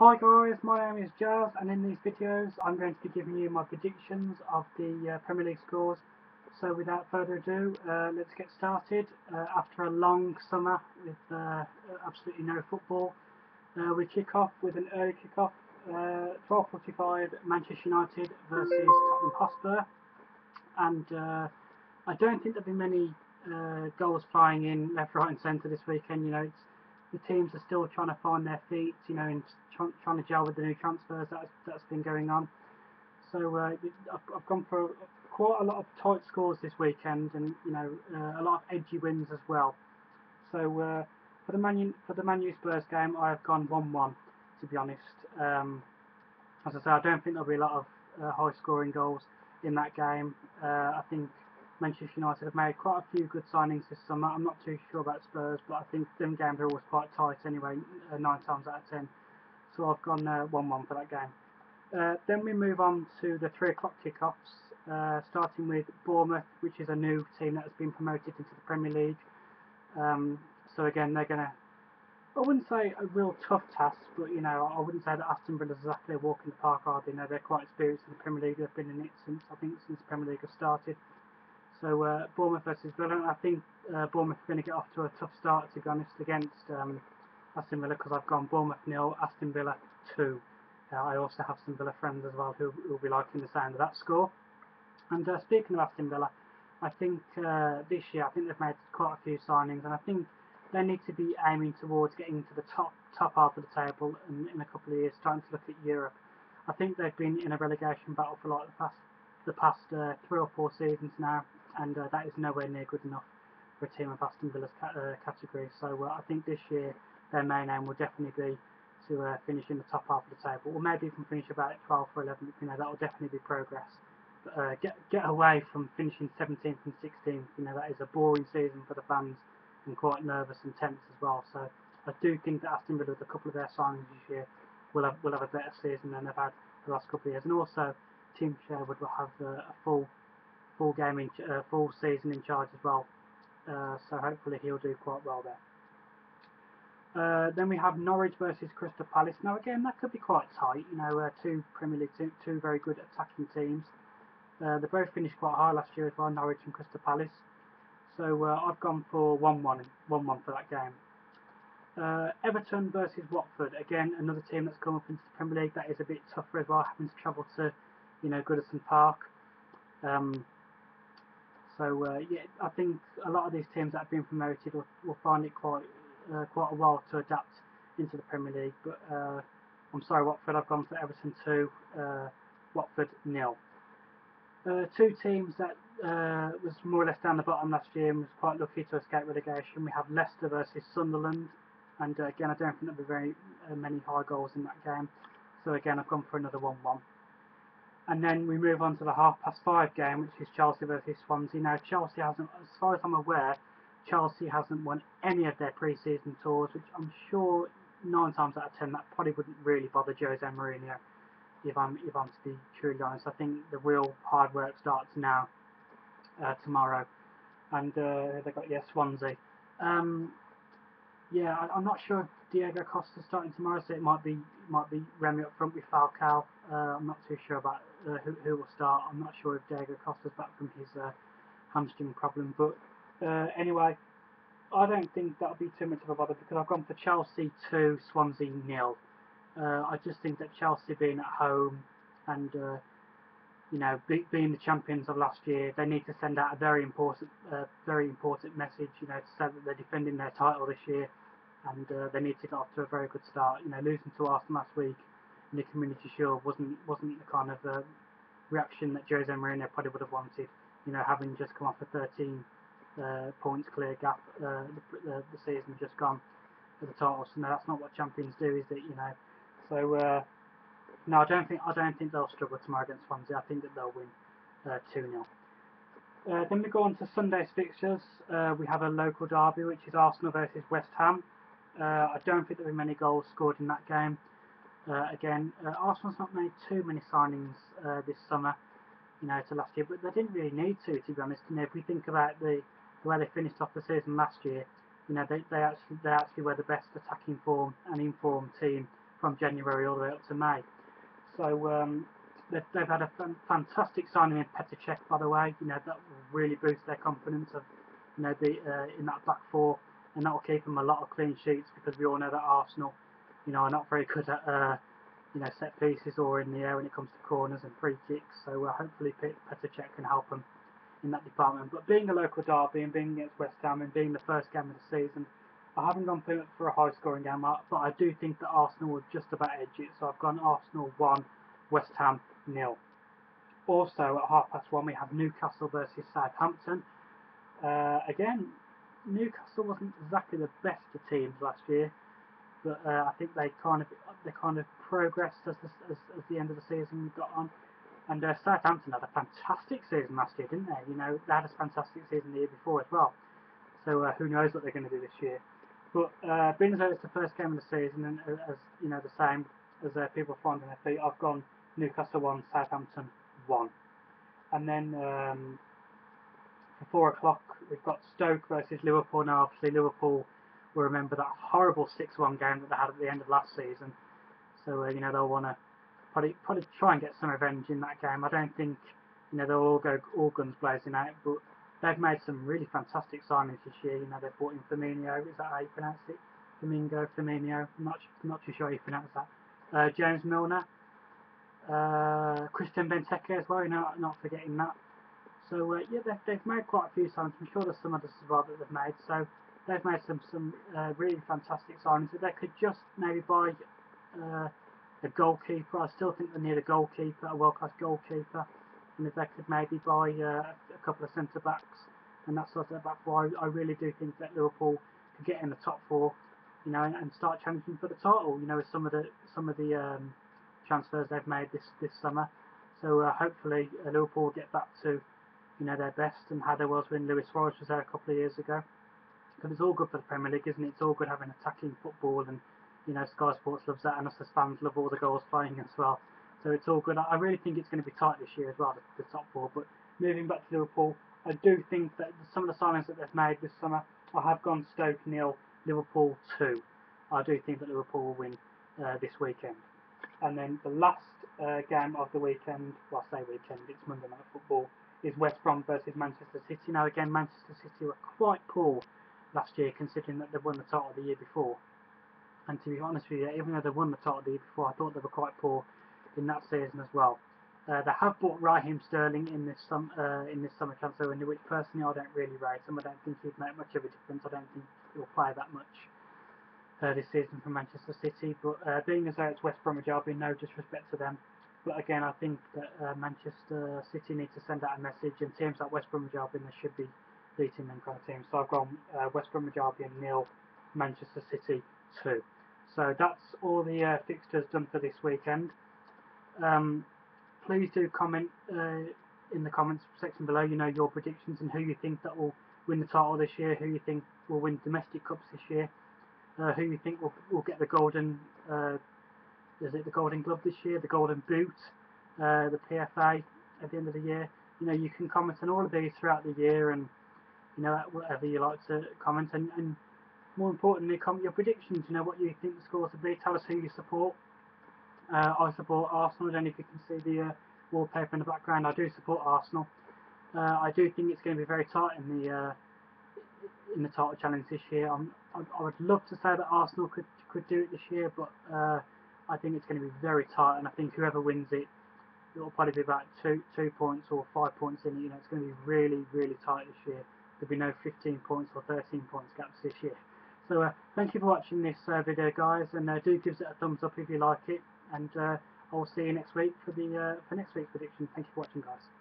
Hi guys, my name is Jazz, and in these videos I'm going to be giving you my predictions of the Premier League scores. So without further ado, let's get started. After a long summer with absolutely no football, we kick off with an early kick-off, 12:45 Manchester United versus Tottenham Hotspur, and I don't think there'll be many goals flying in left, right, and centre this weekend. The teams are still trying to find their feet. And trying to gel with the new transfers that's been going on. So I've gone for quite a lot of tight scores this weekend, and a lot of edgy wins as well. So for the Man U Spurs game, I have gone 1-1. To be honest, as I say, I don't think there'll be a lot of high-scoring goals in that game. I think Manchester United have made quite a few good signings this summer. I'm not too sure about Spurs, but I think them games are always quite tight anyway, 9 times out of 10. So I've gone 1-1 for that game. Then we move on to the 3 o'clock kickoffs, starting with Bournemouth, which is a new team that has been promoted into the Premier League. So again, they're going to, I wouldn't say a real tough task, but I wouldn't say that Aston Villa is exactly a walk in the park, are they? They're quite experienced in the Premier League. They've been in it since the Premier League has started. So Bournemouth versus Villa. I think Bournemouth are going to get off to a tough start, to be honest, against Aston Villa, because I've gone Bournemouth 0, Aston Villa 2. I also have some Villa friends as well who will be liking the sound of that score. And speaking of Aston Villa, I think this year they've made quite a few signings, and I think they need to be aiming towards getting to the top half of the table in a couple of years, starting to look at Europe. I think they've been in a relegation battle for like the past 3 or 4 seasons now, and that is nowhere near good enough for a team of Aston Villa's category. So I think this year their main aim will definitely be to finish in the top half of the table, or maybe even finish about 12th or 11th. That will definitely be progress. But get away from finishing 17th and 16th. That is a boring season for the fans, and quite nervous and tense as well. So I do think that Aston Villa, with a couple of their signings this year, will have a better season than they've had the last couple of years. And also, Tim Sherwood will have a full season in charge as well. So hopefully he'll do quite well there. Then we have Norwich versus Crystal Palace. Now again, that could be quite tight. Two Premier League, two very good attacking teams. They both finished quite high last year as well, Norwich and Crystal Palace. So I've gone for 1-1 for that game. Everton versus Watford. Again, another team that's come up into the Premier League. That is a bit tougher as well, having to travel to, Goodison Park. Yeah, I think a lot of these teams that have been promoted will find it quite a while to adapt into the Premier League. But I'm sorry, Watford. I've gone for Everton 2, Watford 0. Two teams that was more or less down the bottom last year and was quite lucky to escape relegation. We have Leicester versus Sunderland, and again, I don't think there'll be very many high goals in that game. So again, I've gone for another 1-1. And then we move on to the 5:30 game, which is Chelsea versus Swansea. Now, Chelsea hasn't, as far as I'm aware, Chelsea hasn't won any of their pre-season tours, which I'm sure 9 times out of 10 that probably wouldn't really bother Jose Mourinho. If I'm to be truly honest, I think the real hard work starts now, tomorrow, and they've got Swansea. Yeah, I'm not sure if Diego Costa's starting tomorrow, so it might be Remy up front with Falcao. I'm not too sure about who will start. I'm not sure if Diego Costa's back from his hamstring problem, but anyway, I don't think that'll be too much of a bother, because I've gone for Chelsea 2, Swansea 0. I just think that Chelsea being at home and being the champions of last year, they need to send out a very important message. To say that they're defending their title this year, and they need to get off to a very good start. Losing to Arsenal last week in the Community Shield wasn't the kind of reaction that Jose Mourinho probably would have wanted. Having just come off a 13 points clear gap, the season just gone for the title. So no, that's not what champions do, is it? So no, I don't think they'll struggle tomorrow against Swansea. I think that they'll win 2-0. Then we go on to Sunday's fixtures. We have a local derby, which is Arsenal versus West Ham. I don't think there'll be many goals scored in that game. Again, Arsenal's not made too many signings this summer, to last year, but they didn't really need to be honest. If we think about the way they finished off the season last year, they actually were the best attacking form and informed team from January all the way up to May. So they've had a fantastic signing in Petr Cech, by the way. That will really boost their confidence of in that back four, and that will keep them a lot of clean sheets, because we all know that Arsenal are not very good at set pieces or in the air when it comes to corners and free kicks. So hopefully Petr Cech can help them in that department. But being a local derby and being against West Ham and being the first game of the season, I haven't gone for a high scoring game, but I do think that Arsenal will just about edge it. So I've gone Arsenal 1, West Ham 0. Also at 1:30 we have Newcastle versus Southampton. Again, Newcastle wasn't exactly the best of teams last year, but I think they kind of progressed as the end of the season got on. And Southampton had a fantastic season last year, didn't they? They had a fantastic season the year before as well. So who knows what they're going to do this year? But being as though it's the first game of the season, and as the same as people finding their feet, I've gone Newcastle 1, Southampton 1. And then for 4 o'clock we've got Stoke versus Liverpool. Now obviously Liverpool will remember that horrible 6-1 game that they had at the end of last season. So they'll want to probably try and get some revenge in that game. I don't think they'll all go all guns blazing out, but they've made some really fantastic signings this year. They've brought in Firmino. Is that how you pronounce it? Firmino. I'm not too sure how you pronounce that. James Milner, Christian Benteke as well. Not forgetting that. So yeah, they've made quite a few signings. I'm sure there's some others as well that they've made. So they've made some really fantastic signings. If they could just maybe buy a goalkeeper, I still think they need a goalkeeper, a world-class goalkeeper. And if they could maybe buy a couple of centre backs and that sort of back four, I really do think that Liverpool could get in the top four, and start challenging for the title. With some of the transfers they've made this summer. So hopefully Liverpool will get back to their best and how they was when Luis Suarez was there a couple of years ago. Because it's all good for the Premier League, isn't it? It's all good having attacking football, and Sky Sports loves that, and us as fans love all the goals flying as well. So it's all good. I really think it's going to be tight this year as well, the top four. But moving back to Liverpool, I do think that some of the signings that they've made this summer, I have gone Stoke 0, Liverpool 2. I do think that Liverpool will win this weekend. And then the last game of the weekend, well, I say weekend, it's Monday Night Football, is West Brom versus Manchester City. Now again, Manchester City were quite poor last year, considering that they won the title the year before. And to be honest with you, even though they won the title the year before, I thought they were quite poor in that season as well. They have bought Raheem Sterling in this summer transfer window, which personally I don't really rate him. I don't think he'd make much of a difference. I don't think he'll play that much this season for Manchester City. But being as though it's West Bromwich Albion, no disrespect to them. But again, I think that Manchester City need to send out a message, and teams like West Bromwich Albion, they should be beating them kind of teams. So I've gone West Bromwich Albion 0, Manchester City 2. So that's all the fixtures done for this weekend. Please do comment in the comments section below, your predictions and who you think that will win the title this year, who you think will win domestic cups this year, who you think will get the golden is it the Golden Glove this year, the Golden Boot, the PFA at the end of the year. You can comment on all of these throughout the year, and whatever you like to comment, and more importantly, comment your predictions. What you think the scores will be. Tell us who you support. I support Arsenal. I don't know if you can see the wallpaper in the background. I do support Arsenal. I do think it's going to be very tight in the title challenge this year. I would love to say that Arsenal could do it this year, but I think it's going to be very tight, and I think whoever wins it, it'll probably be about 2 points or 5 points in it. It's going to be really, really tight this year. There'll be no 15 points or 13 points gaps this year. So thank you for watching this video, guys, and do give it a thumbs up if you like it, and I'll see you next week for next week's prediction. Thank you for watching, guys.